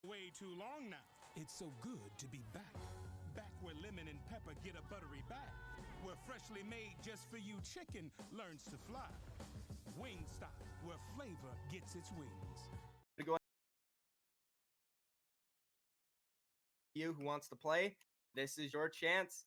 Way too long now. It's so good to be back. Back where lemon and pepper get a buttery bath. Where freshly made just for you chicken learns to fly. Wingstop, where flavor gets its wings. You who wants to play, this is your chance.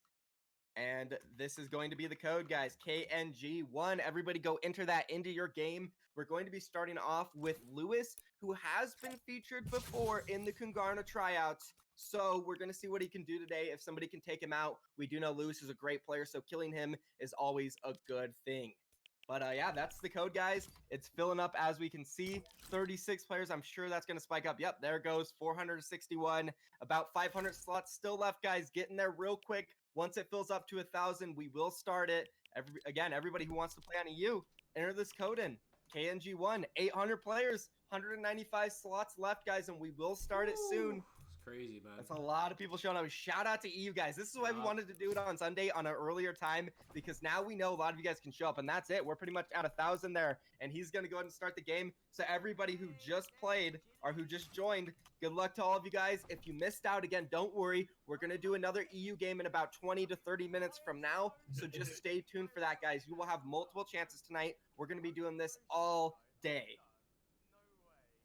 And this is going to be the code, guys. KNG1. Everybody go enter that into your game. We're going to be starting off with Lewis, who has been featured before in the Kungarna Tryouts. So we're going to see what he can do today. If somebody can take him out, we do know Lewis is a great player, so killing him is always a good thing. But yeah, that's the code, guys. It's filling up as we can see. 36 players. I'm sure that's going to spike up. Yep, there goes 461. About 500 slots still left, guys. Get in there real quick. Once it fills up to 1,000, we will start it. Again, everybody who wants to play on EU, enter this code in. KNG1, 800 players, 195 slots left, guys, and we will start it soon. It's crazy, man. That's a lot of people showing up. Shout out to EU, guys. This is why we wanted to do it on Sunday on an earlier time, because now we know a lot of you guys can show up, and that's it. We're pretty much at 1,000 there, and he's going to go ahead and start the game. So everybody who just played or who just joined, good luck to all of you guys. If you missed out, again, don't worry. We're going to do another EU game in about 20 to 30 minutes from now, so just stay tuned for that, guys. You will have multiple chances tonight. We're going to be doing this all day.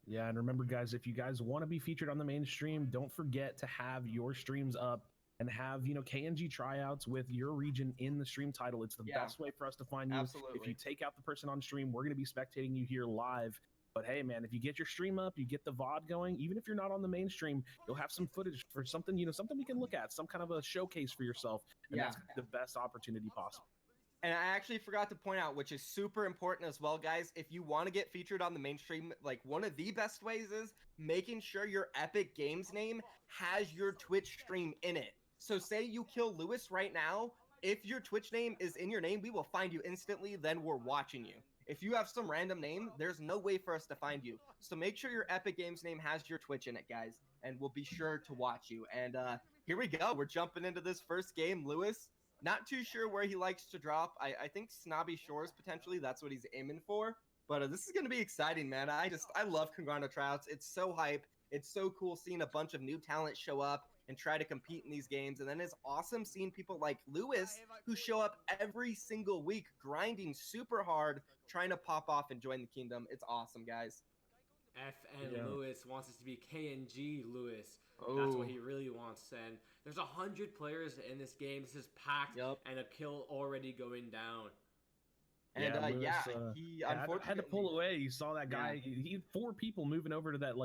Yeah, and remember, guys, if you guys want to be featured on the main stream, don't forget to have your streams up and have, KNG tryouts with your region in the stream title. It's the best way for us to find you. Absolutely. If you take out the person on stream, we're going to be spectating you here live. But hey, man, if you get your stream up, you get the VOD going, even if you're not on the main stream, you'll have some footage for something, something we can look at, some kind of a showcase for yourself. And that's the best opportunity possible. And I actually forgot to point out, which is super important as well, guys, if you want to get featured on the mainstream, like one of the best ways is making sure your Epic Games name has your Twitch stream in it. So say you kill Lewis right now, if your Twitch name is in your name, we will find you instantly, then we're watching you. If you have some random name, there's no way for us to find you. So make sure your Epic Games name has your Twitch in it, guys, and we'll be sure to watch you. And here we go. We're jumping into this first game. Lewis, not too sure where he likes to drop. I think Snobby Shores, potentially. That's what he's aiming for. But this is going to be exciting, man. I love Kungarna Tryouts. It's so hype. It's so cool seeing a bunch of new talent show up and try to compete in these games. And then it's awesome seeing people like Lewis who show up every single week, grinding super hard, trying to pop off and join the kingdom. It's awesome, guys. FN Lewis wants us to be KNG Lewis. That's what he really wants. And there's 100 players in this game. This is packed, and a kill already going down. And Lewis, he unfortunately had to pull away. You saw that guy. He had 4 people moving over to that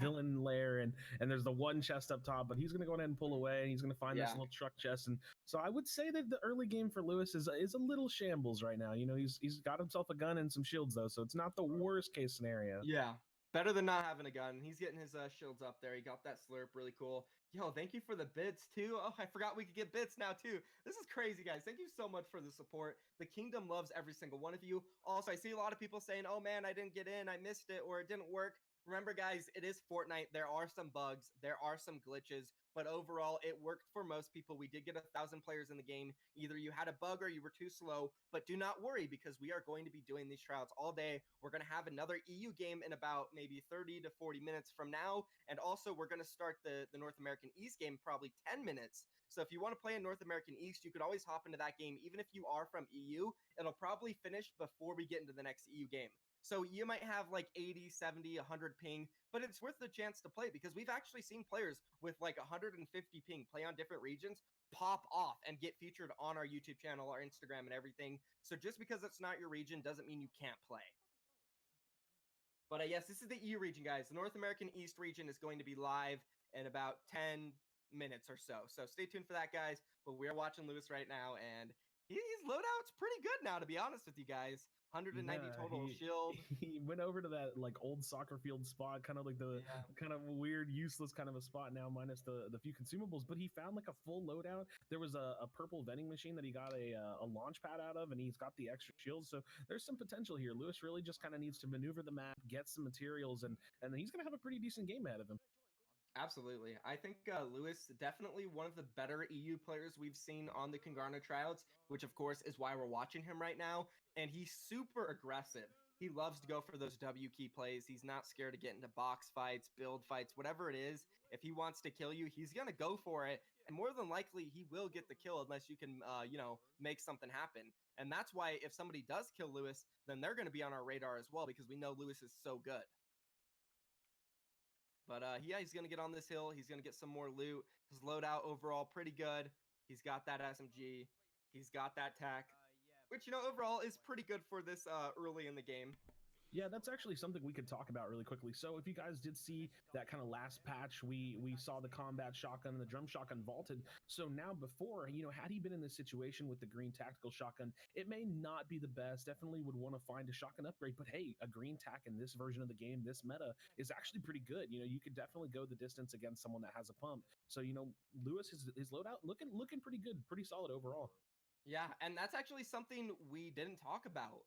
villain lair, and there's the one chest up top. But he's gonna go ahead and pull away, and he's gonna find this little truck chest. And so I would say that the early game for Lewis is a little shambles right now. He's got himself a gun and some shields though, so it's not the worst case scenario. Yeah. Better than not having a gun. He's getting his shields up there. He got that slurp. Really cool. Yo, thank you for the bits, too. Oh, I forgot we could get bits now, too. This is crazy, guys. Thank you so much for the support. The kingdom loves every single one of you. Also, I see a lot of people saying, oh, man, I didn't get in. I missed it, or it didn't work. Remember, guys, it is Fortnite. There are some bugs. There are some glitches. But overall, it worked for most people. We did get 1,000 players in the game. Either you had a bug or you were too slow. But do not worry, because we are going to be doing these tryouts all day. We're going to have another EU game in about maybe 30 to 40 minutes from now. And also, we're going to start the North American East game probably 10 minutes. So if you want to play in North American East, you could always hop into that game. Even if you are from EU, it'll probably finish before we get into the next EU game. So you might have like 80, 70, 100 ping, but it's worth the chance to play, because we've actually seen players with like 150 ping play on different regions, pop off and get featured on our YouTube channel, our Instagram, and everything. So just because it's not your region doesn't mean you can't play. But yes, this is the EU region, guys. The North American East region is going to be live in about 10 minutes or so. So stay tuned for that, guys. But we're watching Lewis right now, and his loadout's pretty good now, to be honest with you guys. 190 total shield. He went over to that old soccer field spot, kind of like the kind of weird, useless kind of a spot now, minus the few consumables. But he found a full loadout. There was a purple vending machine that he got a launch pad out of, and he's got the extra shield. So there's some potential here. Lewis really just kind of needs to maneuver the map, get some materials, and he's gonna have a pretty decent game ahead of him. Absolutely. I think Lewis, definitely one of the better EU players we've seen on the Kungarna Tryouts, which of course is why we're watching him right now. And he's super aggressive. He loves to go for those W key plays. He's not scared to get into box fights, build fights, whatever it is. If he wants to kill you, he's going to go for it. And more than likely, he will get the kill unless you can, make something happen. And that's why if somebody does kill Lewis, then they're going to be on our radar as well because we know Lewis is so good. But yeah, he's going to get on this hill. He's going to get some more loot. His loadout overall pretty good. He's got that SMG. He's got that tac, which, overall is pretty good for this early in the game. Yeah, that's actually something we could talk about really quickly. So if you guys did see that kind of last patch, we saw the combat shotgun and the drum shotgun vaulted. So now before, had he been in this situation with the green tactical shotgun, it may not be the best. Definitely would want to find a shotgun upgrade. But hey, a green tac in this version of the game, this meta, is actually pretty good. You could definitely go the distance against someone that has a pump. So, Lewis, his loadout looking pretty good, pretty solid overall. Yeah, and that's actually something we didn't talk about.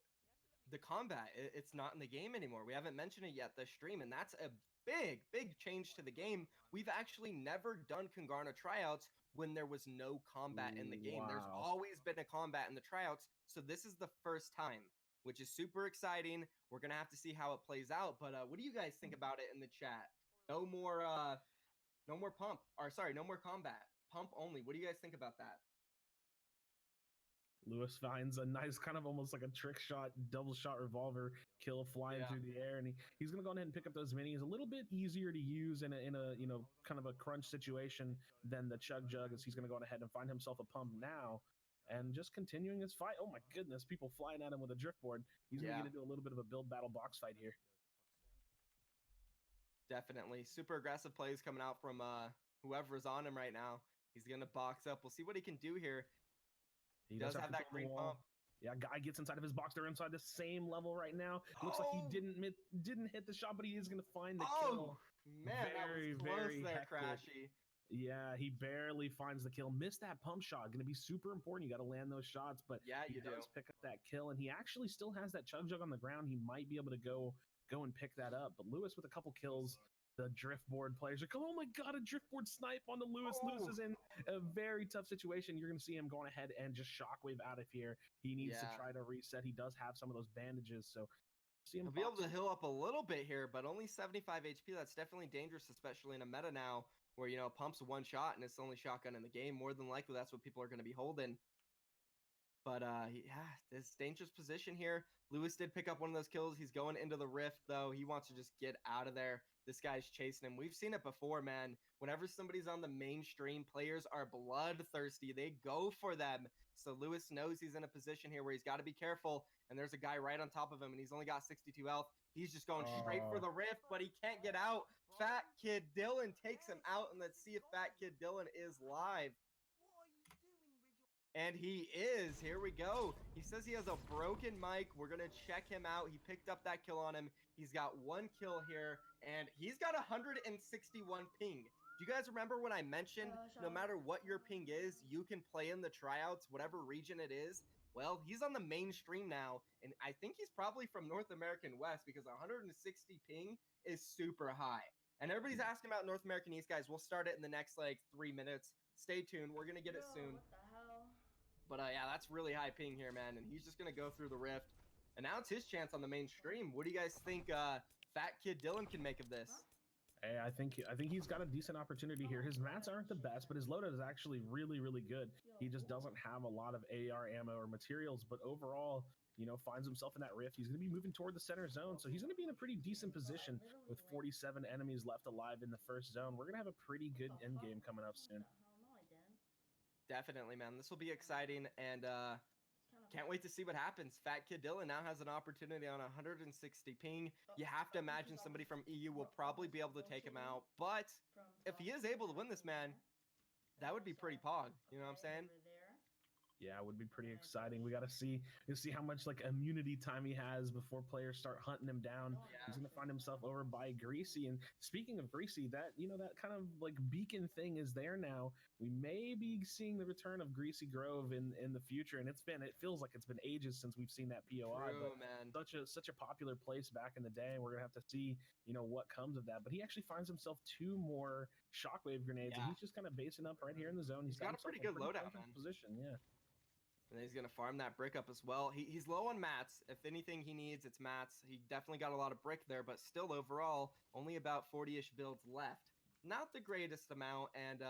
The combat, it's not in the game anymore. We haven't mentioned it yet this stream, and that's a big change to the game. We've actually never done Kungarna tryouts when there was no combat in the game. There's always been a combat in the tryouts, so this is the first time, which is super exciting. We're gonna have to see how it plays out, but what do you guys think about it in the chat? No more pump, or sorry, no more combat, pump only. What do you guys think about that? Lewis finds a nice kind of almost like a trick shot, double shot revolver kill flying through the air, and he's going to go ahead and pick up those minis. A little bit easier to use in a kind of a crunch situation than the chug jug, as he's going to go ahead and find himself a pump now and just continuing his fight. Oh my goodness, people flying at him with a drift board. He's going to get into a little bit of a build battle box fight here. Definitely. Super aggressive plays coming out from whoever's on him right now. He's going to box up. We'll see what he can do here. He does have that green pump. Yeah, guy gets inside of his box. They're inside the same level right now. Looks like he didn't hit the shot, but he is going to find the kill. Man, very, that was close there, Crashy. Yeah, he barely finds the kill. Missed that pump shot. Going to be super important. You got to land those shots, but yeah, he does pick up that kill, and he actually still has that chug jug on the ground. He might be able to go and pick that up. But Lewis with a couple kills. The driftboard players are oh my god, a driftboard snipe onto Lewis. Lewis is in a very tough situation. You're going to see him going ahead and just shockwave out of here. He needs to try to reset. He does have some of those bandages, so see him. He'll be able to heal up a little bit here, but only 75 HP. That's definitely dangerous, especially in a meta now where, pumps one shot and it's the only shotgun in the game. More than likely, that's what people are going to be holding. But yeah, this dangerous position here. Lewis did pick up one of those kills. He's going into the rift, though. He wants to just get out of there. This guy's chasing him. We've seen it before, man. Whenever somebody's on the mainstream, players are bloodthirsty. They go for them. So Lewis knows he's in a position here where he's got to be careful. And there's a guy right on top of him, and he's only got 62 health. He's just going straight for the rift, but he can't get out. Fat Kid Dylan takes him out, and let's see if Fat Kid Dylan is live. And he is. Here we go. He says he has a broken mic. We're going to check him out. He picked up that kill on him. He's got one kill here, and he's got 161 ping. Do you guys remember when I mentioned no matter what your ping is, you can play in the tryouts, whatever region it is? Well, he's on the mainstream now, and I think he's probably from North American West because 160 ping is super high. And everybody's asking about North American East, guys. We'll start it in the next, 3 minutes. Stay tuned. We're going to get it soon. What the hell? But yeah, that's really high ping here, man. And he's just going to go through the rift. And now it's his chance on the mainstream. What do you guys think Fat Kid Dylan can make of this? Hey, I think he's got a decent opportunity here. His mats aren't the best, but his loadout is actually really good. He just doesn't have a lot of AR ammo or materials, but overall, finds himself in that rift. He's going to be moving toward the center zone, so he's going to be in a pretty decent position with 47 enemies left alive in the first zone. We're going to have a pretty good end game coming up soon. Definitely, man. This will be exciting, and can't wait to see what happens. Fat Kid Dylan now has an opportunity on 160 ping. You have to imagine somebody from EU will probably be able to take him out, but if he is able to win this, man, that would be pretty pog. You know what I'm saying? Yeah, it would be pretty exciting. We got to see how much immunity time he has before players start hunting him down. He's going to find himself over by Greasy. And speaking of Greasy, that that kind of beacon thing is there now. We may be seeing the return of Greasy Grove in the future, and it feels like it's been ages since we've seen that POI. True, but man. Such a popular place back in the day, and we're gonna have to see what comes of that. But he actually finds himself 2 more shockwave grenades, and he's just kind of basing up right here in the zone. He's got a pretty good loadout, man. Position, yeah. And he's going to farm that brick up as well. He's low on mats. If anything he needs, it's mats. He definitely got a lot of brick there, but still overall, only about 40-ish builds left. Not the greatest amount. And,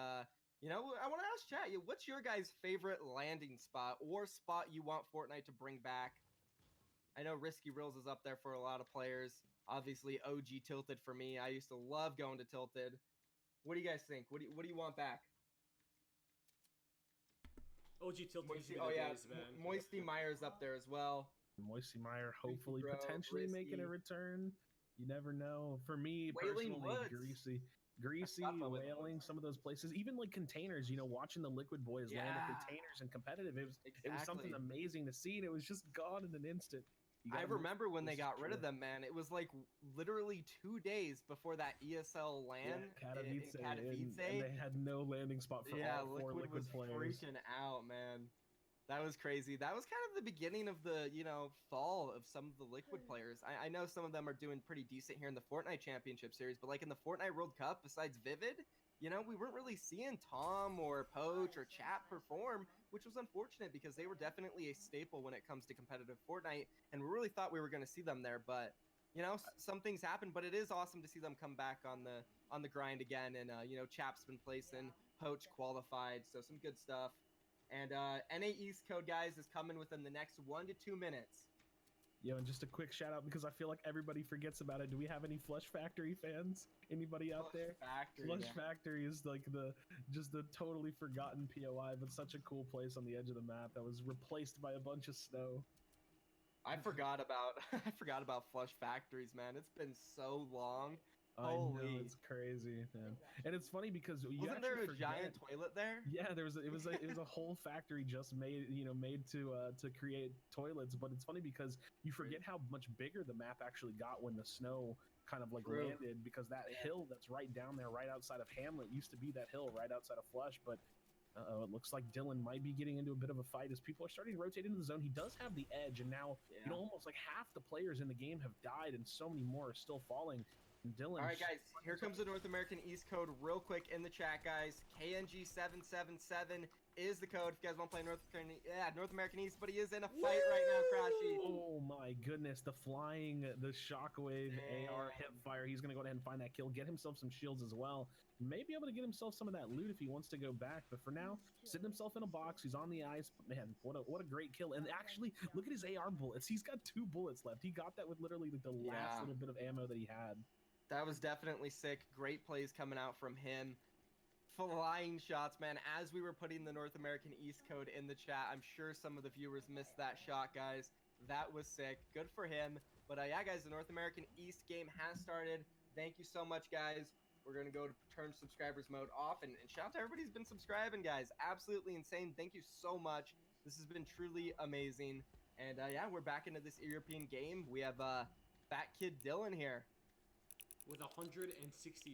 you know, I want to ask chat, what's your guys' favorite landing spot or spot you want Fortnite to bring back? I know Risky Reels is up there for a lot of players. Obviously, OG Tilted for me. I used to love going to Tilted. What do you guys think? What do you want back? OG Tilted used to be oh the yeah, days, man. Moisty Myers up there as well. Moisty Meyer hopefully Bro, potentially Risky. making a return. You never know. For me Wailing personally, Woods. Greasy, Wailing, some of those places, even like containers, you know, watching the Liquid Boys land at containers and competitive, it was something amazing to see, and it was just gone in an instant. I remember when they got rid of them, man. It was like literally 2 days before that ESL LAN in Katowice. And they had no landing spot for all four Liquid players. Freaking out, man. That was crazy. That was kind of the beginning of the, you know, fall of some of the Liquid players. I know some of them are doing pretty decent here in the Fortnite Championship Series, but like in the Fortnite World Cup, besides Vivid, you know, we weren't really seeing Tom or Poach or Chap perform, which was unfortunate because they were definitely a staple when it comes to competitive Fortnite, and we really thought we were going to see them there. But you know, some things happen, but it is awesome to see them come back on the grind again. And you know, Chap's been placing, Poach qualified, so some good stuff. And NA East Code, guys, is coming within the next 1 to 2 minutes. Yo, and just a quick shout out because I feel like everybody forgets about it. Do we have any Flush Factory fans? Anybody out there? Flush Factory is like the totally forgotten POI, but such a cool place on the edge of the map that was replaced by a bunch of snow. I forgot about Flush Factories, man. It's been so long. I know, it's crazy, man. And it's funny because wasn't there a giant toilet there? Yeah, it was a whole factory just made to create toilets. But it's funny because you forget how much bigger the map actually got when the snow kind of like landed, because that hill that's right down there, right outside of Hamlet, used to be that hill right outside of Flush. But it looks like Dylan might be getting into a bit of a fight as people are starting to rotate into the zone. He does have the edge, and now you know, almost like half the players in the game have died, and so many more are still falling. Dylan. All right, guys, here comes the North American East Code real quick in the chat, guys. KNG777 is the code if you guys want to play North American East, but he is in a fight right now, Crashy. Oh my goodness, the shockwave AR hip fire. He's going to go ahead and find that kill, get himself some shields as well. May be able to get himself some of that loot if he wants to go back, but for now, sitting himself in a box. He's on the ice. But man, what a great kill. And actually, look at his AR bullets. He's got 2 bullets left. He got that with literally the last little bit of ammo that he had. That was definitely sick. Great plays coming out from him. Flying shots, man. As we were putting the North American East Code in the chat, I'm sure some of the viewers missed that shot, guys. That was sick. Good for him. But yeah, guys, the North American East game has started. Thank you so much, guys. We're going to go to turn subscribers mode off. And shout out to everybody who's been subscribing, guys. Absolutely insane. Thank you so much. This has been truly amazing. And yeah, we're back into this European game. We have Fat Kid Dylan here. With 160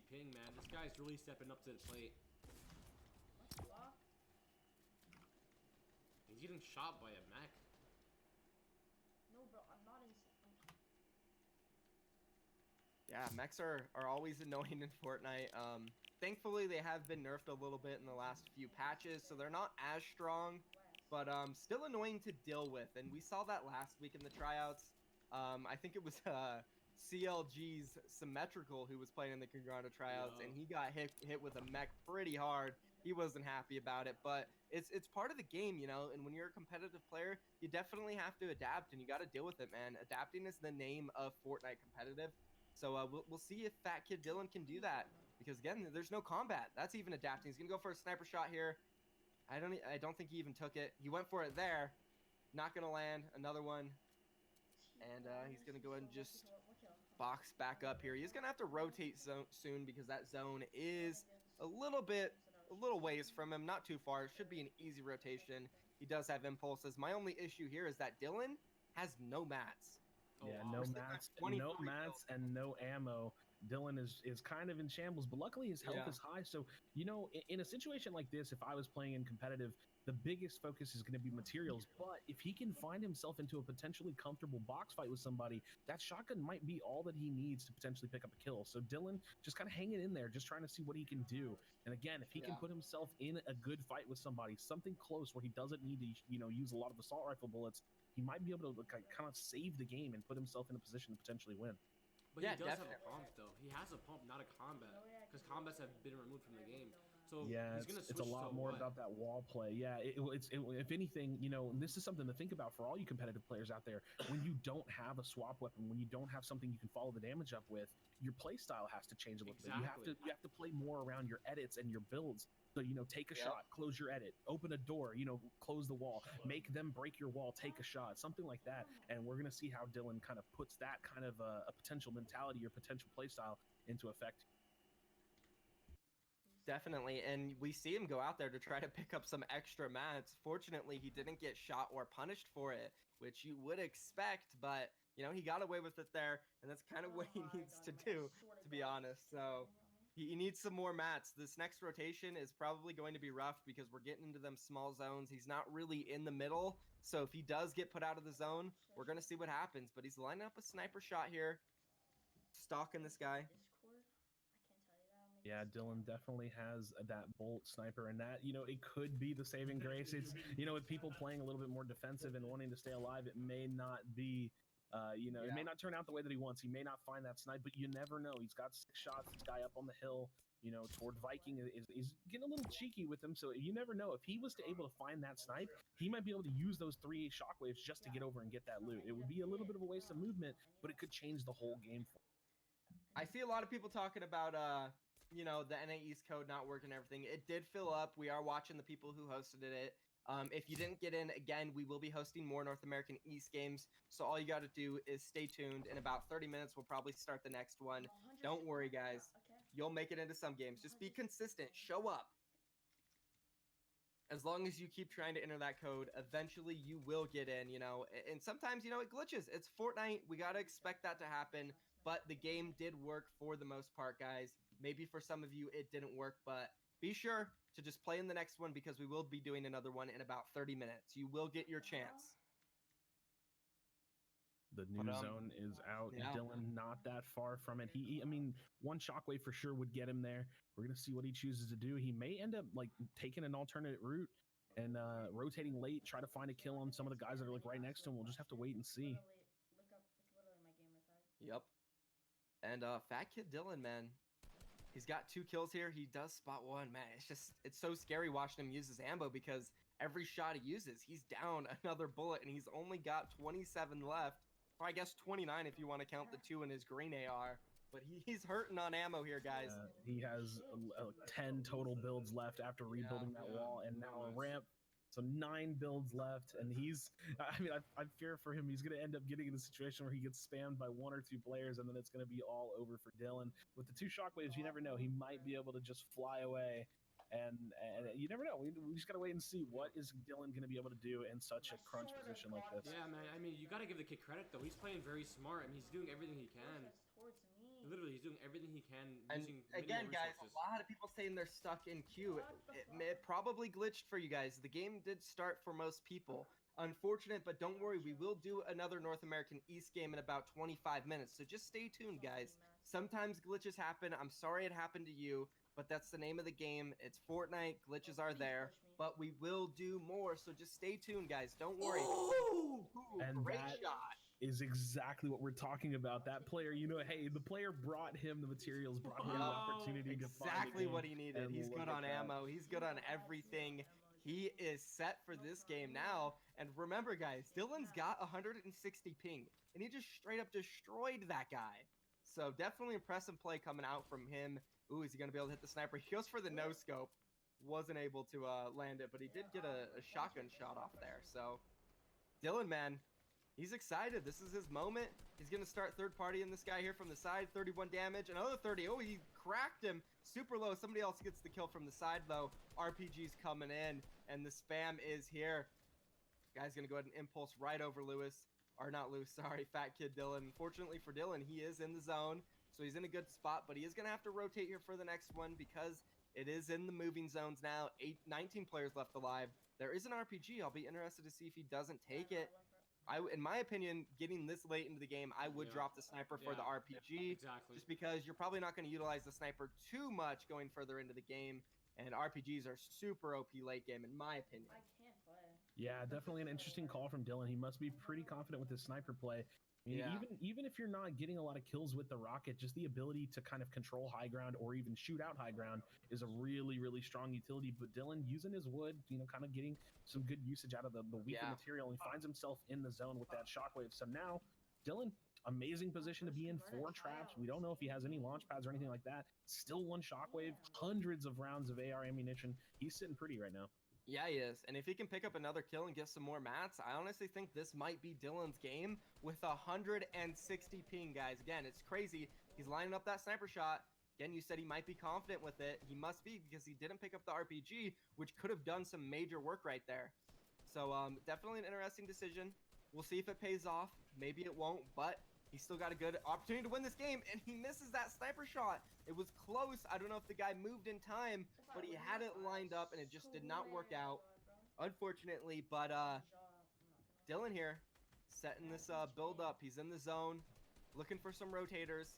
ping, man. This guy's really stepping up to the plate. He's getting shot by a mech. No, bro, I'm not insane. Yeah, mechs are always annoying in Fortnite. Thankfully, they have been nerfed a little bit in the last few patches, so they're not as strong, but still annoying to deal with. And we saw that last week in the tryouts. I think it was CLG's Symmetrical who was playing in the Kungarna tryouts, and he got hit with a mech pretty hard. He wasn't happy about it, but it's part of the game, you know. And when you're a competitive player, you definitely have to adapt, and you got to deal with it, man. Adapting is the name of Fortnite competitive. So we'll see if Fat Kid Dylan can do that, because again, there's no combat. That's even adapting. He's gonna go for a sniper shot here. I don't think he even took it. He went for it there. Not gonna land. Another one. And he's gonna go ahead and just box back up here. He's gonna have to rotate soon because that zone is a little ways from him, not too far. It should be an easy rotation. He does have impulses. My only issue here is that Dylan has no mats. Yeah, no mats and no ammo. Dylan is kind of in shambles, but luckily his health is high. So, you know, in a situation like this, if I was playing in competitive, the biggest focus is going to be materials. But if he can find himself into a potentially comfortable box fight with somebody, that shotgun might be all that he needs to potentially pick up a kill. So Dylan just kind of hanging in there, just trying to see what he can do. And again, if he can put himself in a good fight with somebody, something close where he doesn't need to, use a lot of assault rifle bullets, he might be able to kind of save the game and put himself in a position to potentially win. But he does have a pump, though. He has a pump, not a combat, because combats have been removed from the game. So yeah, he's gonna switch it's a lot more about that wall play. Yeah, if anything, and this is something to think about for all you competitive players out there. When you don't have a swap weapon, when you don't have something you can follow the damage up with, your play style has to change a little bit. You have to play more around your edits and your builds. So, take a shot, close your edit, open a door, close the wall, make them break your wall, take a shot, something like that. And we're going to see how Dylan kind of puts that kind of a potential mentality or potential play style into effect. Definitely, and we see him go out there to try to pick up some extra mats. Fortunately, he didn't get shot or punished for it, which you would expect, but, he got away with it there, and that's kind of what he needs to do, to be honest. So he needs some more mats. This next rotation is probably going to be rough because we're getting into them small zones. He's not really in the middle, so if he does get put out of the zone, we're going to see what happens, but he's lining up a sniper shot here, stalking this guy. Yeah, Dylan definitely has that bolt sniper, and that, it could be the saving grace. It's, with people playing a little bit more defensive and wanting to stay alive, it may not be, it may not turn out the way that he wants. He may not find that snipe, but you never know. He's got 6 shots. This guy up on the hill, toward Viking is getting a little cheeky with him. So you never know. If he was to able to find that snipe, he might be able to use those 3 shockwaves just to get over and get that loot. It would be a little bit of a waste of movement, but it could change the whole game for him. I see a lot of people talking about, the NA East code not working and everything. It did fill up. We are watching the people who hosted it. If you didn't get in, again, we will be hosting more North American East games. So all you got to do is stay tuned. In about 30 minutes, we'll probably start the next one. Don't worry, guys. You'll make it into some games. Just be consistent. Show up. As long as you keep trying to enter that code, eventually you will get in, And sometimes, it glitches. It's Fortnite. We got to expect that to happen. But the game did work for the most part, guys. Maybe for some of you it didn't work, but be sure to just play in the next one because we will be doing another one in about 30 minutes. You will get your chance. The new zone is out. Yeah. Dylan not that far from it. I mean, one shockwave for sure would get him there. We're going to see what he chooses to do. He may end up taking an alternate route and rotating late, try to find a kill on some of the guys that are right next to him. We'll just have to wait and see. It's literally my gamer tag. Yep. And Fat Kid Dylan, man, he's got 2 kills here. He does spot 1, man. It's so scary watching him use his ammo because every shot he uses, he's down another bullet, and he's only got 27 left. Or I guess 29 if you want to count the 2 in his green AR. But he's hurting on ammo here, guys. He has 10 total builds left after rebuilding that wall, and now a ramp. So 9 builds left, and I fear for him. He's going to end up getting in a situation where he gets spammed by 1 or 2 players, and then it's going to be all over for Dylan. With the 2 shockwaves, you never know. He might be able to just fly away, and you never know. We just got to wait and see what is Dylan going to be able to do in such a crunch position like this. Yeah, man. I mean, you got to give the kid credit, though. He's playing very smart. I mean, he's doing everything he can. Literally, he's doing everything he can using again, guys, resources. A lot of people saying they're stuck in queue. It probably glitched for you guys. The game did start for most people. Unfortunate, but don't worry. We will do another North American East game in about 25 minutes. So just stay tuned, guys. Sometimes glitches happen. I'm sorry it happened to you, but that's the name of the game. It's Fortnite. Glitches are there, but we will do more. So just stay tuned, guys. Don't worry. Ooh, and great shot. Is exactly what we're talking about. That player, hey, the player brought him the materials, brought him the opportunity to find exactly what he needed. He's good on ammo. He's good on everything. He is set for this game now. And remember, guys, Dylan's got 160 ping, and he just straight up destroyed that guy. So definitely impressive play coming out from him. Ooh, is he going to be able to hit the sniper? He goes for the no-scope. Wasn't able to land it, but he did get a shotgun shot off there. So Dylan, man, he's excited. This is his moment. He's going to start third party in this guy here from the side. 31 damage. Another 30. Oh, he cracked him. Super low. Somebody else gets the kill from the side, though. RPG's coming in, and the spam is here. Guy's going to go ahead and impulse right over Lewis. Or not Lewis, sorry. Fat Kid Dylan. Fortunately for Dylan, he is in the zone, so he's in a good spot, but he is going to have to rotate here for the next one because it is in the moving zones now. 19 players left alive. There is an RPG. I'll be interested to see if he doesn't take Yeah, no, it. I went for it. In my opinion, getting this late into the game, I would drop the sniper for the RPG. Exactly. Just because you're probably not going to utilize the sniper too much going further into the game. And RPGs are super OP late game, in my opinion. I can't play. Yeah, definitely an interesting call from Dylan. He must be pretty confident with his sniper play. I mean, Yeah. even if you're not getting a lot of kills with the rocket, just the ability to kind of control high ground or even shoot out high ground is a really, really strong utility. But Dylan using his wood, kind of getting some good usage out of the weaker material, and he finds himself in the zone with that shockwave. So now, Dylan, amazing position to be in, 4 traps. We don't know if he has any launch pads or anything like that. Still 1 shockwave, hundreds of rounds of AR ammunition. He's sitting pretty right now. Yeah, he is. And if he can pick up another kill and get some more mats, I honestly think this might be Dylan's game with 160 ping, guys. Again, it's crazy. He's lining up that sniper shot. Again, you said he might be confident with it. He must be, because he didn't pick up the RPG, which could have done some major work right there. So definitely an interesting decision. We'll see if it pays off. Maybe it won't, but he's still got a good opportunity to win this game, and he misses that sniper shot. It was close. I don't know if the guy moved in time, but he had it lined up, and it just did not work out, unfortunately. But Dylan here, setting this build up. He's in the zone, looking for some rotators.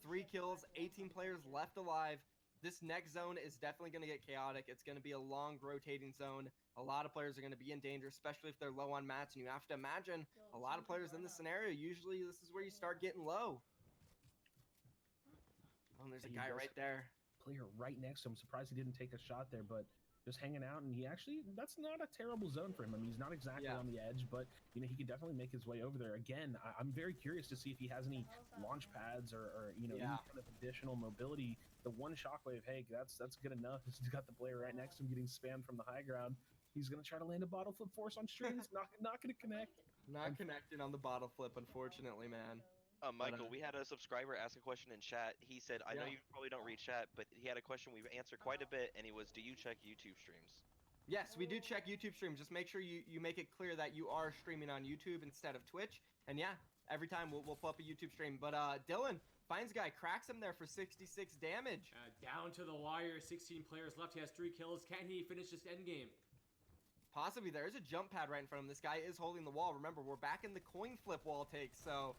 3 kills, 18 players left alive. This next zone is definitely going to get chaotic. It's going to be a long rotating zone. A lot of players are going to be in danger, especially if they're low on mats. And you have to imagine a lot of players in this scenario, usually this is where you start getting low. Oh, and there's a guy right there. Player right next to him. Surprised he didn't take a shot there, but just hanging out. And he actually, that's not a terrible zone for him. I mean, he's not exactly on the edge, but he can definitely make his way over there. Again, I'm very curious to see if he has any launch pads or any kind of additional mobility. The 1 shockwave, hey, that's good enough. He's got the player right next to him getting spammed from the high ground. He's gonna try to land a bottle flip force on strings. not gonna connect. Not connecting on the bottle flip, unfortunately, man. Michael, we had a subscriber ask a question in chat. He said, I know you probably don't read chat, but he had a question we've answered quite a bit, and he was, do you check YouTube streams? Yes, we do check YouTube streams. Just make sure you make it clear that you are streaming on YouTube instead of Twitch. And yeah, every time we'll pull up a YouTube stream. But Dylan finds guy, cracks him there for 66 damage. Down to the wire, 16 players left. He has 3 kills. Can he finish this end game? Possibly. There is a jump pad right in front of him. This guy is holding the wall. Remember, we're back in the coin flip wall take, so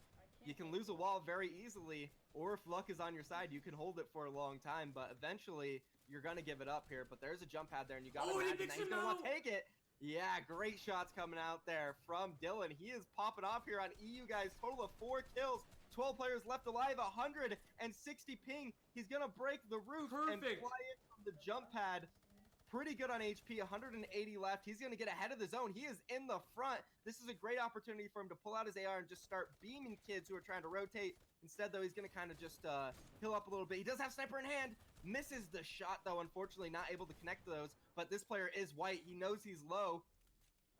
you can lose a wall very easily, or if luck is on your side, you can hold it for a long time, but eventually you're going to give it up here. But there's a jump pad there, and you got to imagine that he's going to want to take it. Yeah, great shots coming out there from Dylan. He is popping off here on EU, guys. Total of 4 kills, 12 players left alive, 160 ping. He's going to break the roof and fly in from the jump pad. Pretty good on HP, 180 left. He's going to get ahead of the zone. He is in the front. This is a great opportunity for him to pull out his AR and just start beaming kids who are trying to rotate. Instead, though, he's going to kind of just heal up a little bit. He does have sniper in hand. Misses the shot, though, unfortunately, not able to connect to those. But this player is white. He knows he's low.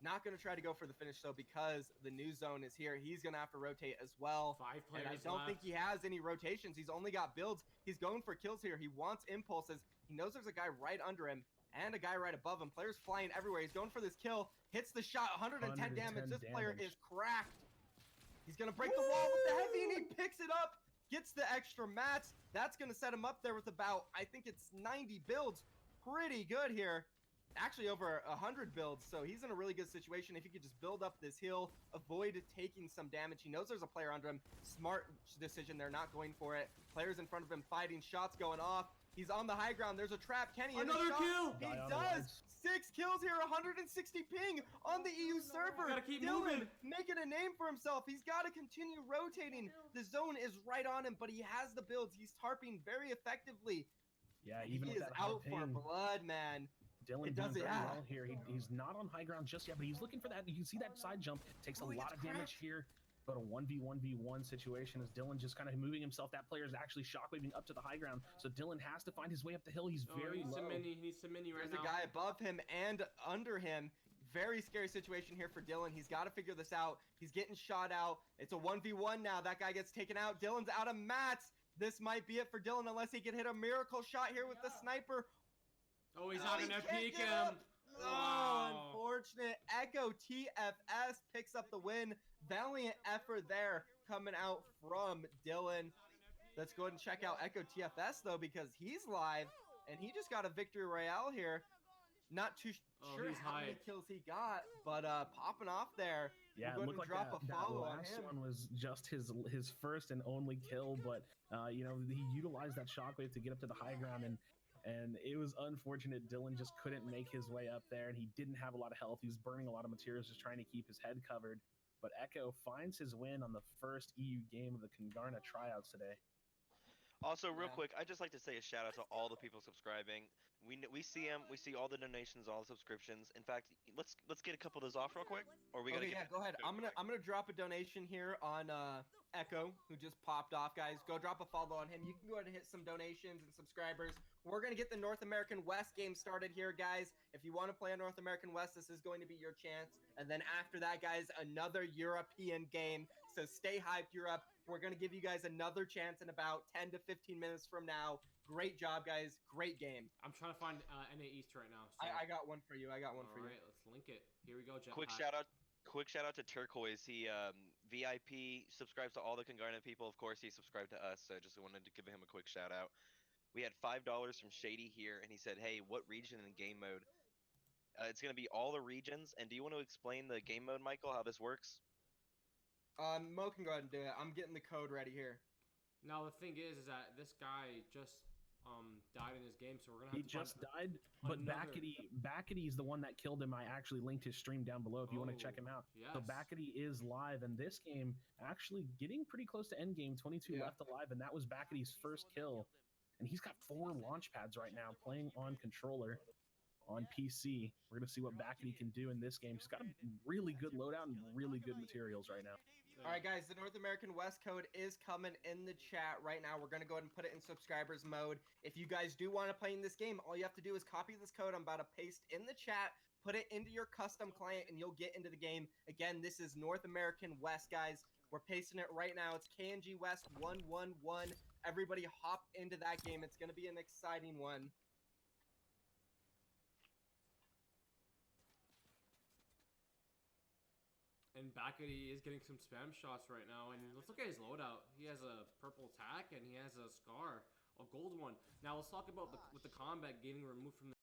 Not going to try to go for the finish, though, because the new zone is here. He's going to have to rotate as well. 5 players and I don't think he has any rotations. He's only got builds. He's going for kills here. He wants impulses. He knows there's a guy right under him and a guy right above him. Players flying everywhere. He's going for this kill. Hits the shot. 110 damage. This player is cracked. He's going to break the wall with the heavy, and he picks it up. Gets the extra mats. That's going to set him up there with about, I think it's 90 builds. Pretty good here. Actually over 100 builds, so he's in a really good situation. If he could just build up this hill, avoid taking some damage. He knows there's a player under him. Smart decision. They're not going for it. Players in front of him fighting. Shots going off. He's on the high ground. There's a trap. Can he hit another a shot? kill? He does. 6 kills here. 160 ping on the EU server. Gotta keep Dylan moving. making a name for himself. He's got to continue rotating. The zone is right on him, but he has the builds. He's tarping very effectively. Yeah, even he with is that out pain, for blood, man. Dylan doing very well here. He's not on high ground just yet, but he's looking for that. You can see that side jump takes a lot of damage here. But a 1v1v1 situation as Dylan just kind of moving himself. That player is actually shockwaving up to the high ground. So Dylan has to find his way up the hill. He's very low. He needs some mini right now. There's a guy above him and under him. Very scary situation here for Dylan. He's got to figure this out. He's getting shot out. It's a 1v1 now. That guy gets taken out. Dylan's out of mats. This might be it for Dylan unless he can hit a miracle shot here with the sniper. Oh, he's not going to peek him. Oh, unfortunate. Echo TFS picks up the win. Valiant effort there coming out from Dylan. Let's go ahead and check out Echo TFS, though, because he's live, and he just got a victory royale here. Not too sure he's how many high. kills he got, but popping off there. Yeah, We'll it go looked ahead and like drop a that follow on last him. one was just his first and only kill, but you know, he utilized that shockwave to get up to the high ground, and it was unfortunate. Dylan just couldn't make his way up there, and he didn't have a lot of health. He was burning a lot of materials just trying to keep his head covered. But Echo finds his win on the first EU game of the Kungarna tryouts today. Also, real quick, I'd just like to say a shout out to all the people subscribing. We see them. We see all the donations, all the subscriptions. In fact, let's get a couple of those off real quick. Or we gotta Okay, yeah, go ahead. I'm gonna drop a donation here on Echo, who just popped off, guys. Go drop a follow on him. You can go ahead and hit some donations and subscribers. We're gonna get the North American West game started here, guys. If you want to play a North American West, this is going to be your chance. And then after that, guys, another European game. So stay hyped, Europe. We're gonna give you guys another chance in about 10 to 15 minutes from now. Great job, guys. Great game. I'm trying to find NA East right now. So. I got one for you. I got one for you. All right, let's link it. Here we go, Jetpack. Quick shout out to Turquoise. He VIP subscribes to all the Kungarna people. Of course, he subscribed to us, so I just wanted to give him a quick shout out. We had $5 from Shady here, and he said, "Hey, what region in game mode?" It's gonna be all the regions. And do you want to explain the game mode, Michael? How this works? Mo can go ahead and do it. I'm getting the code ready here. Now the thing is that this guy just died in his game, so we're gonna have to. He just died, but Backety is the one that killed him. I actually linked his stream down below if you want to check him out. Yes. So Backety is live, and this game actually getting pretty close to end game. 22 left alive, and that was Backety's first kill. And he's got 4 launch pads right now, playing on controller on PC. We're gonna see what Backety can do in this game. He's got a really good loadout and really good materials right now. All right, guys, the North American West code is coming in the chat right now. We're going to go ahead and put it in subscribers mode. If you guys do want to play in this game, all you have to do is copy this code I'm about to paste in the chat, put it into your custom client, and you'll get into the game. Again, this is North American West, guys. We're pasting it right now. It's KNG West 111. Everybody hop into that game. It's going to be an exciting one. And Backety is getting some spam shots right now. And let's look at his loadout. He has a purple tack and he has a scar, a gold one. Now let's talk about with the combat getting removed from the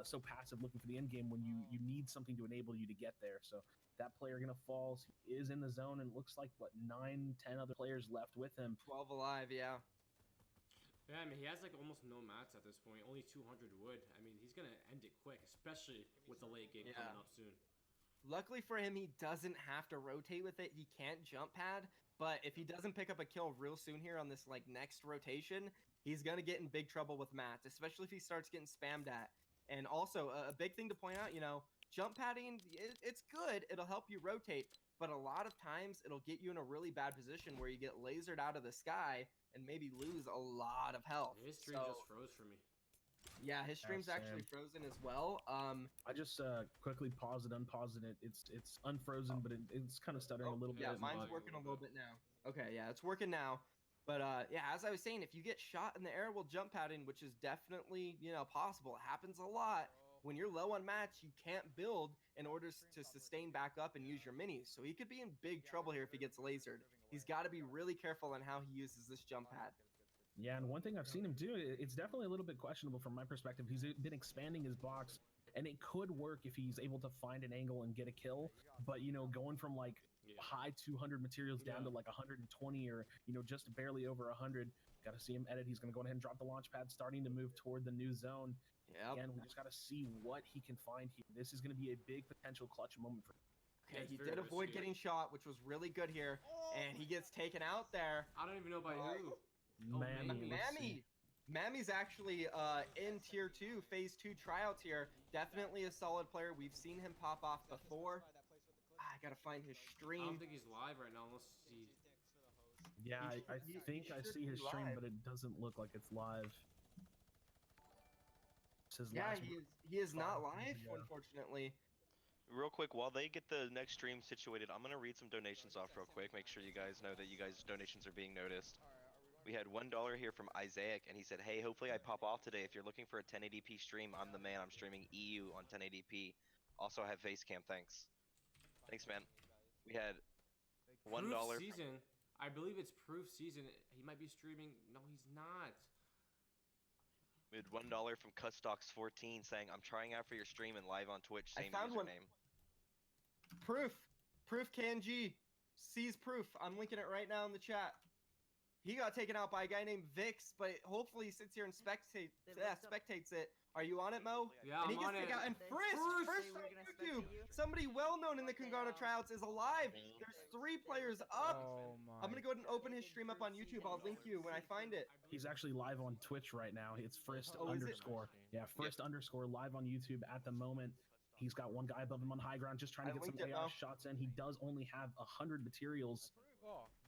so passive looking for the end game when you need something to enable you to get there. So that player gonna fall. He is in the zone, and it looks like what 9-10 other players left with him. 12 alive, yeah. Yeah, I mean, he has like almost no mats at this point, only 200 wood. I mean, he's gonna end it quick, especially with the late game coming up soon. Luckily for him, he doesn't have to rotate with it. He can't jump pad, but if he doesn't pick up a kill real soon here on this like next rotation, he's gonna get in big trouble with mats, especially if he starts getting spammed at. And also, a big thing to point out, jump padding, it's good. It'll help you rotate, but a lot of times it'll get you in a really bad position where you get lasered out of the sky and maybe lose a lot of health. His stream just froze for me. Yeah, his stream's actually frozen as well. I just quickly paused it, unpaused it. It's unfrozen, but it's kind of stuttering a little bit. Yeah, mine's working a little bit now. Okay, yeah, it's working now. But yeah, as I was saying, if you get shot in the air while jump padding, which is definitely possible, it happens a lot. When you're low on mats, you can't build in order to sustain back up and use your minis. So he could be in big trouble here if he gets lasered. He's got to be really careful on how he uses this jump pad. Yeah, and one thing I've seen him do, it's definitely a little bit questionable from my perspective. He's been expanding his box, and it could work if he's able to find an angle and get a kill. But, going from like high 200 materials down to like 120 or, just barely over 100. Got to see him edit. He's going to go ahead and drop the launch pad, starting to move toward the new zone. Yeah. Again, we just got to see what he can find here. This is going to be a big potential clutch moment for him. Okay, he did avoid getting shot, which was really good here. And he gets taken out there. I don't even know by who. Mammy's actually in tier 2, phase 2 tryouts here. Definitely a solid player. We've seen him pop off before. I gotta find his stream. I don't think he's live right now unless he... Yeah, I think I see his stream, but it doesn't look like it's live. Yeah, he is not live, unfortunately. Real quick, while they get the next stream situated, I'm gonna read some donations off real quick. Make sure you guys know that you guys' donations are being noticed. We had $1 here from Isaac, and he said, "Hey, hopefully I pop off today. If you're looking for a 1080p stream, I'm the man. I'm streaming EU on 1080p. Also, I have face cam. Thanks." Thanks, man. We had $1. Proof season. I believe it's Proof season. He might be streaming. No, he's not. We had $1 from Cutstocks14 saying, "I'm trying out for your stream and live on Twitch. Same I found username." Proof KNG sees Proof. I'm linking it right now in the chat. He got taken out by a guy named Vix, but hopefully he sits here and spectates it. Are you on it, Mo? Yeah, and I'm on it. And first on YouTube, somebody well known in the Kungarna Tryouts is alive. There's 3 players up. Oh my. I'm gonna go ahead and open his stream up on YouTube. I'll link you when I find it. He's actually live on Twitch right now. It's Frist underscore. Yeah, Frist underscore live on YouTube at the moment. He's got one guy above him on high ground, just trying to get some chaos shots in. He does only have 100 materials.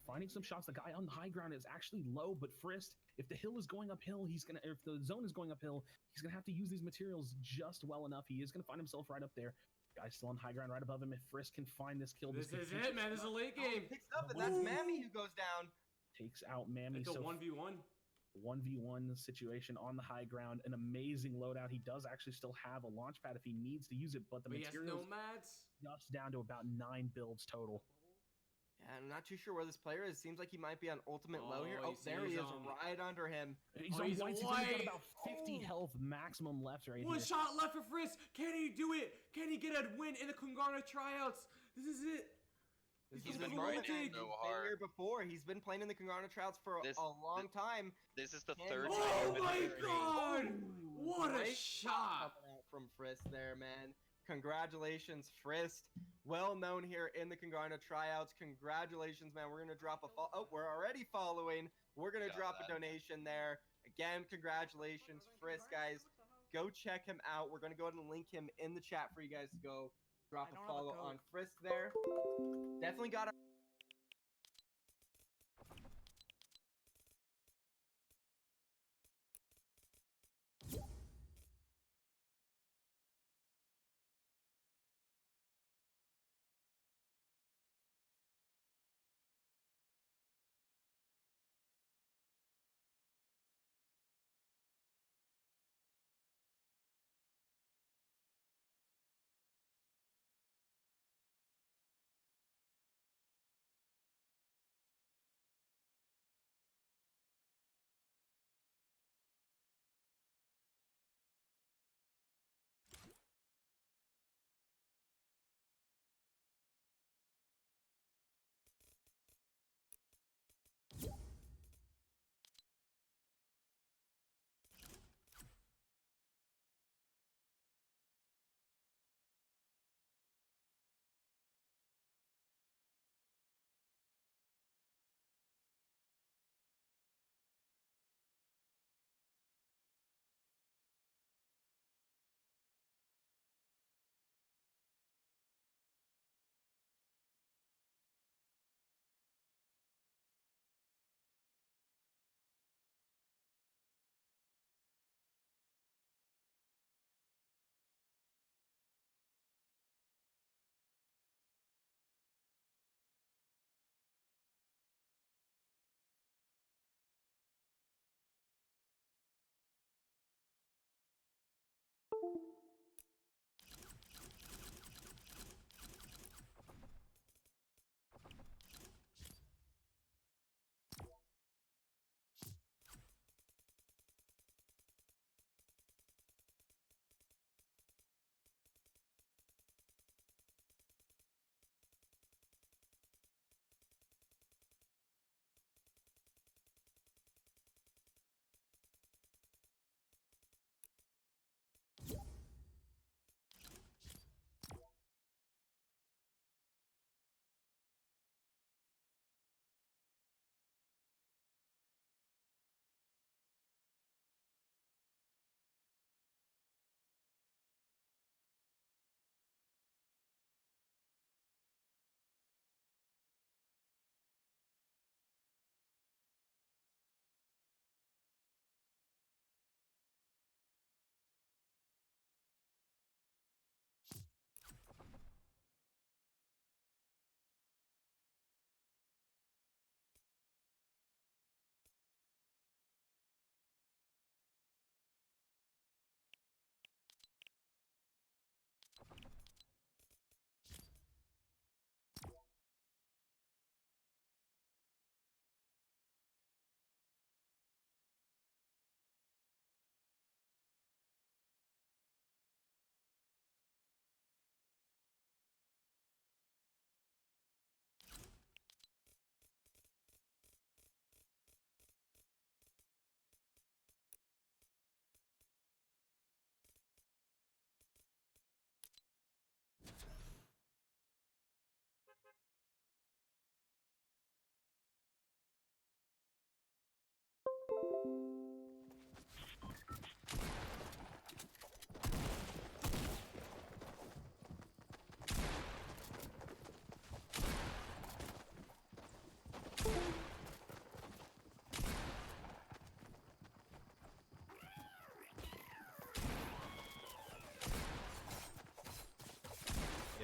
Finding some shots. The guy on the high ground is actually low, but Frist, if the hill is going uphill, if the zone is going uphill, he's gonna have to use these materials just well enough. He is gonna find himself right up there. Guy's still on high ground right above him. If Frist can find this kill, this is it, man. This is a late game. Picks up, and that's Mammy who goes down. Takes out Mammy. It's a 1v1. 1v1 situation on the high ground. An amazing loadout. He does actually still have a launch pad if he needs to use it, but the materials no mats. Just down to about 9 builds total. Yeah, I'm not too sure where this player is. Seems like he might be on ultimate low here. Oh, there he is, right under him. He's on white. He's got about 50 health maximum left right here. One shot left for Frisk. Can he do it? Can he get a win in the Kungarna Tryouts? This is it. He's been playing here before. He's been playing in the Kungarna Tryouts for a long time. This is the third time. Oh my god! What a shot from Frist there, man. Congratulations, Frist. Well known here in the Kungarna Tryouts. Congratulations, man. We're going to drop we're already following. We're going to drop a donation there. Again, congratulations, Frist, guys. Go check him out. We're going to go ahead and link him in the chat for you guys to go drop a follow on Frist there. Definitely got a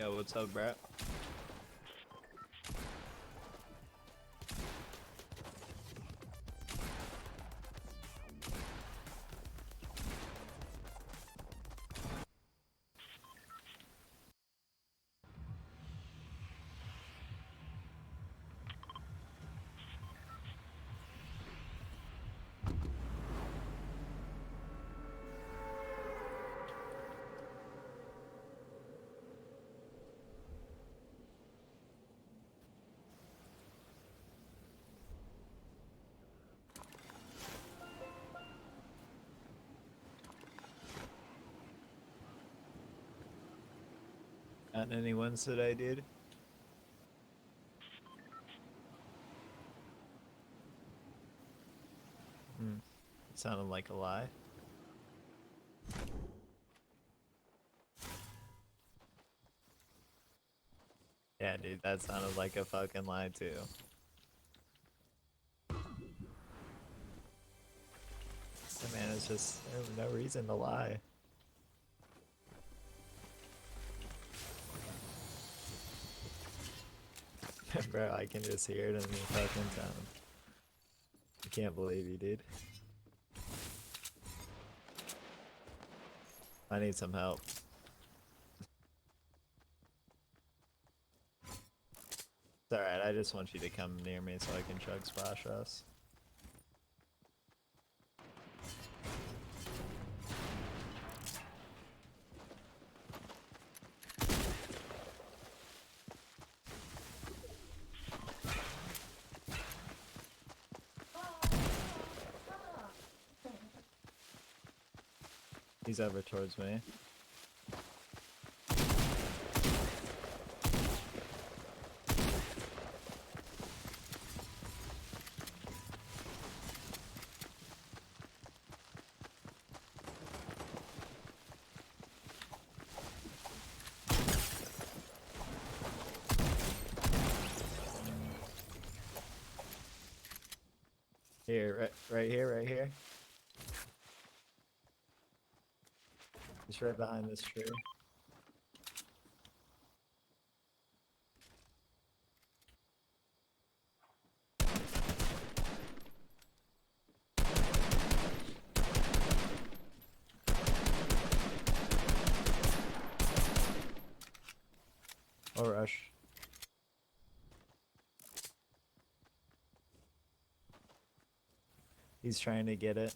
Yo, what's up, bro? Got any wins today, dude? It sounded like a lie. Yeah, dude, that sounded like a fucking lie too. Man, it's just there's no reason to lie. Bro, I can just hear it in the fucking sound. I can't believe you, dude. I need some help. It's alright, I just want you to come near me so I can chug splash us. He's over towards me. Here, right here, right here. He's right behind this tree. I'll rush. He's trying to get it.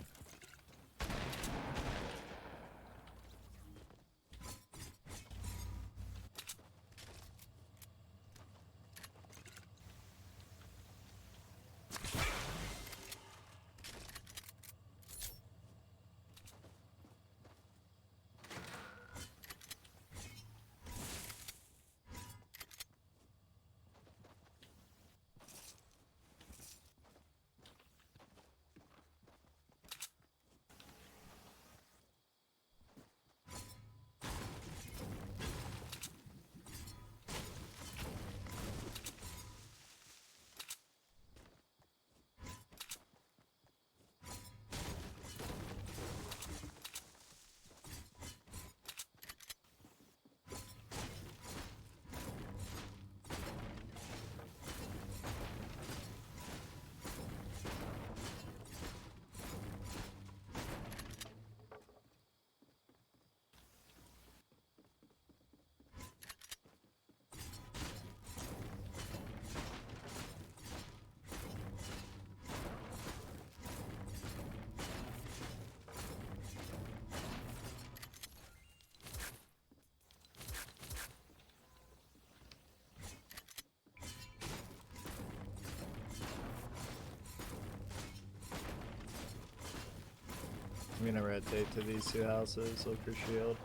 I'm gonna rotate to these two houses, look for shield.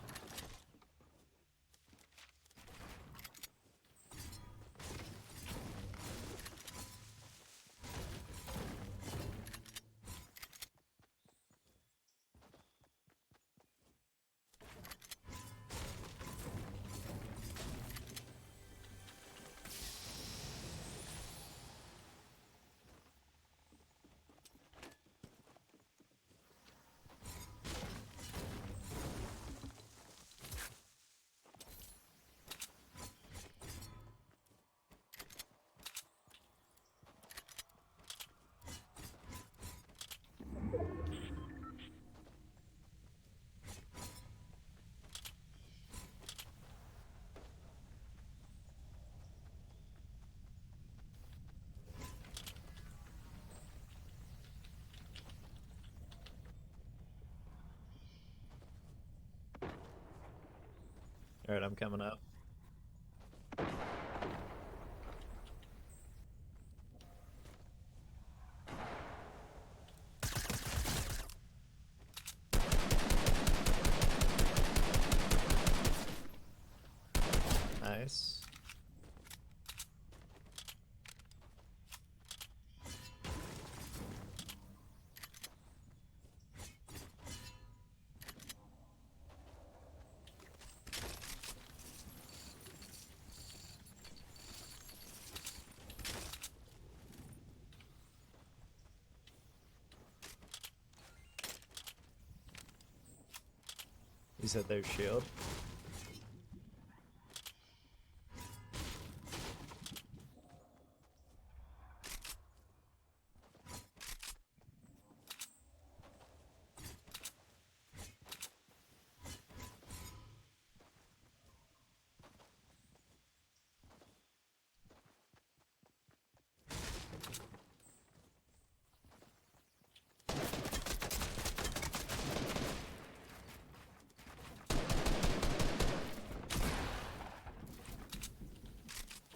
Alright, I'm coming up. Nice. You said there's shield?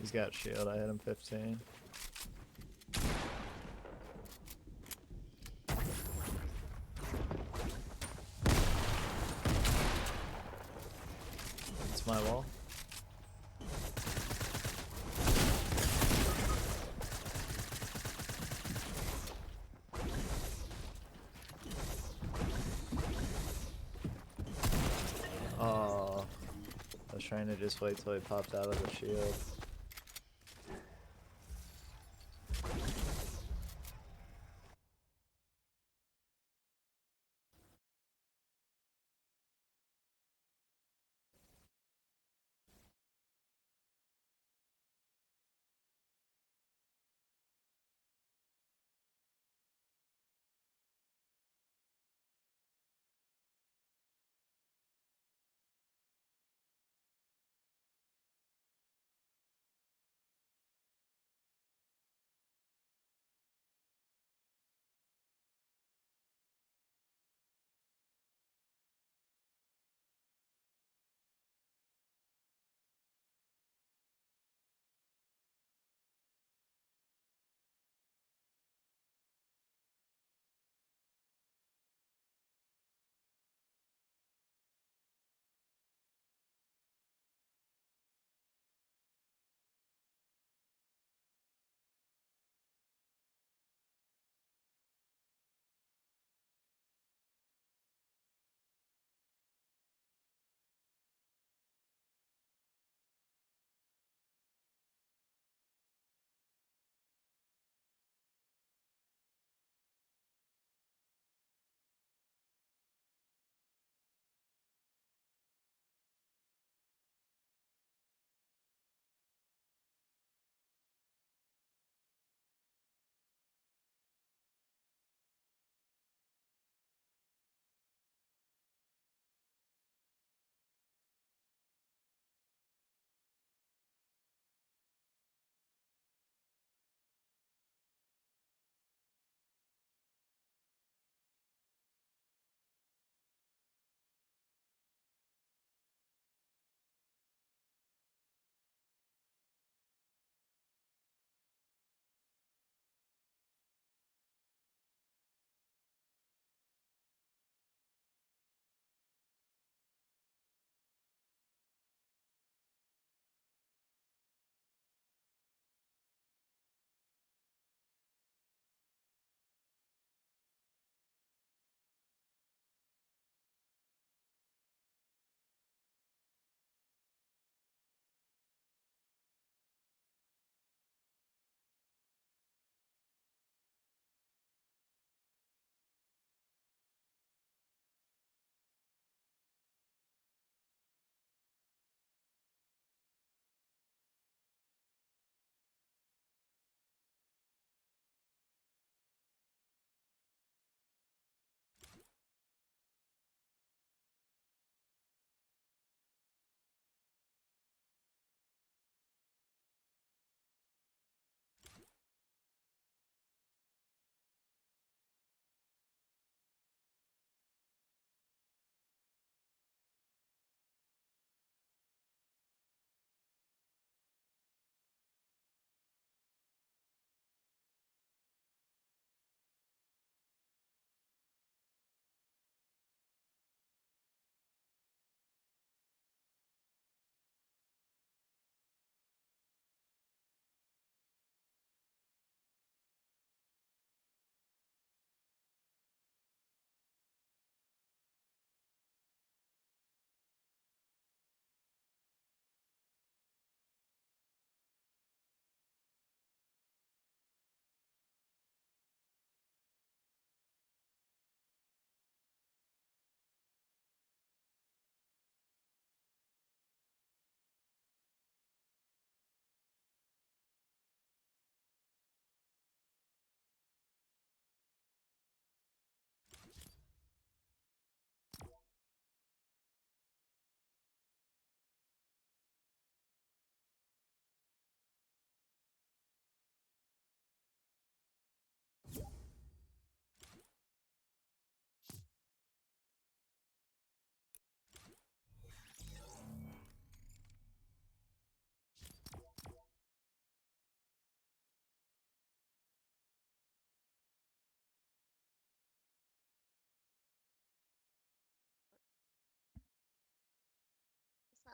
He's got shield, I hit him 15. It's my wall. Oh, I was trying to just wait till he popped out of the shield.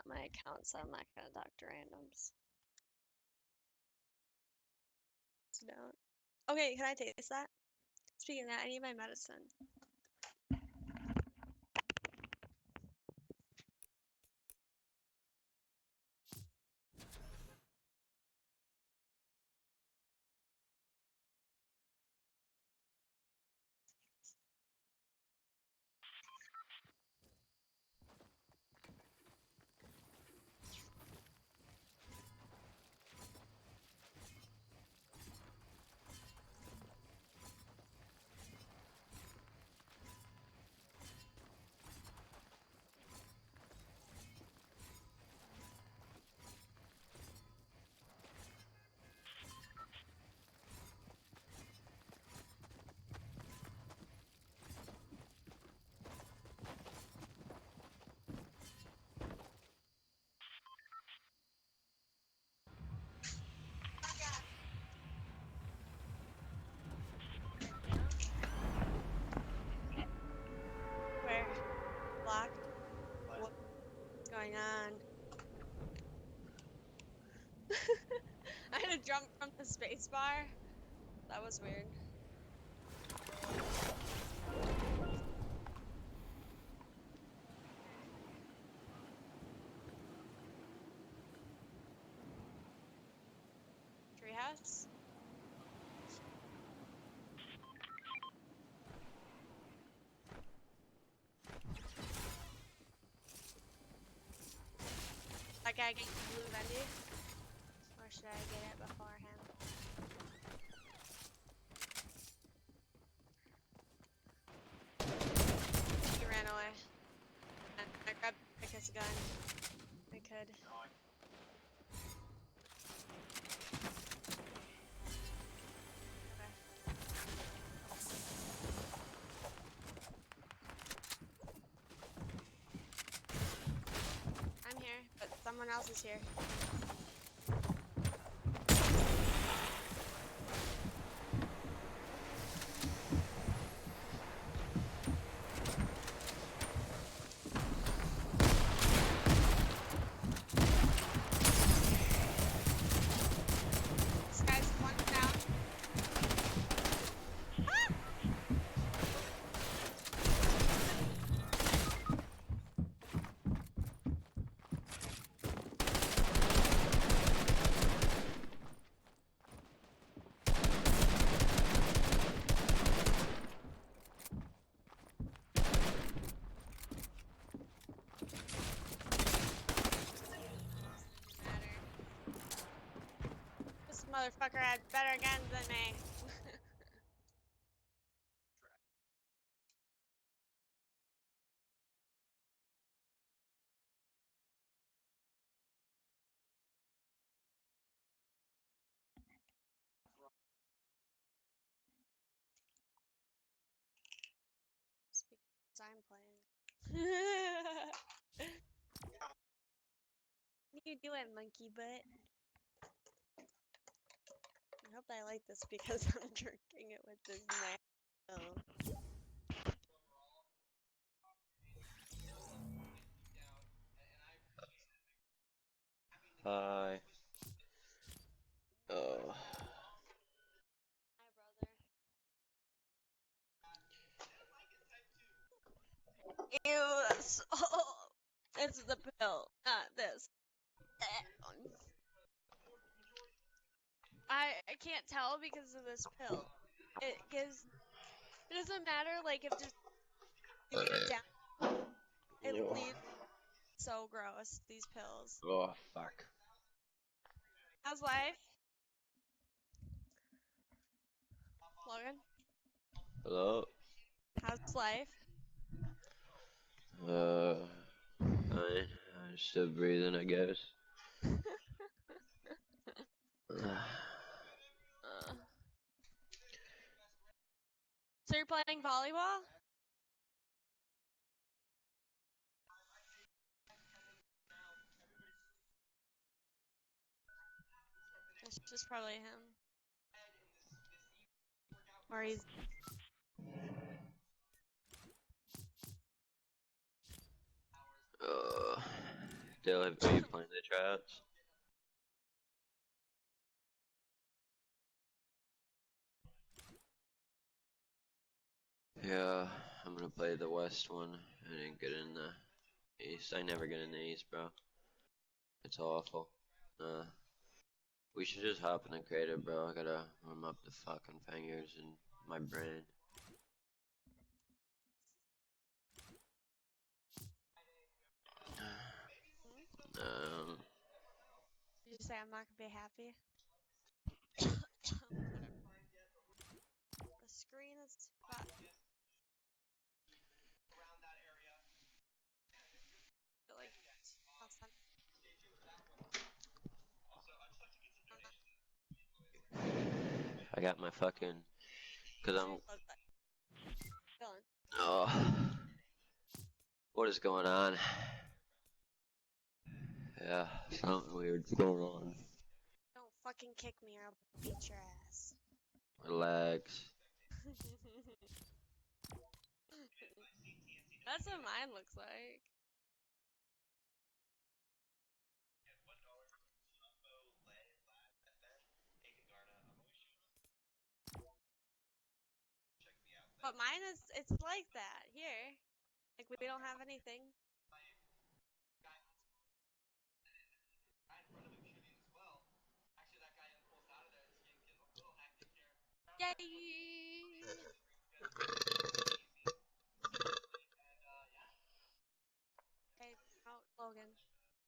not my account, so I'm not gonna talk to randoms. So don't. Okay, can I taste that? Speaking of that, I need my medicine. Where? Block? What's going on? I had to jump from the space bar. That was weird. Treehouse? That guy get blue Vendy? Or should I get it before him? He ran away. I grabbed his gun. I could. I'm here, but someone else is here. This guy's one down. Ah! This motherfucker had better guns than me. Because I'm playing. What are you doing, monkey butt? I hope I like this because I'm drinking it with this knife. Oh. Hi. Oh. Hi, brother. Ew, that's so... It's the pill, not this. I can't tell because of this pill. It gives... It doesn't matter, like, if just you put it down, it Ew. leaves so gross, these pills. Oh, fuck. How's life? Logan? Hello? How's life? Fine. I'm still breathing, I guess. So you're playing volleyball? It's just probably him. Or he's... Dale, are you playing the tryouts? Yeah, I'm gonna play the West one. I didn't get in the East. I never get in the East, bro. It's awful. We should just hop in the creative, bro. I gotta warm up the fucking fingers and my brain. Did you say I'm not gonna be happy? The screen is about. Like, I got my fucking, cause I'm. Villain. Oh, what is going on? Yeah, something weird's going on. Don't fucking kick me or I'll beat your ass. Relax. That's what mine looks like. But mine is, it's like that here. Like, we don't have anything. Yay!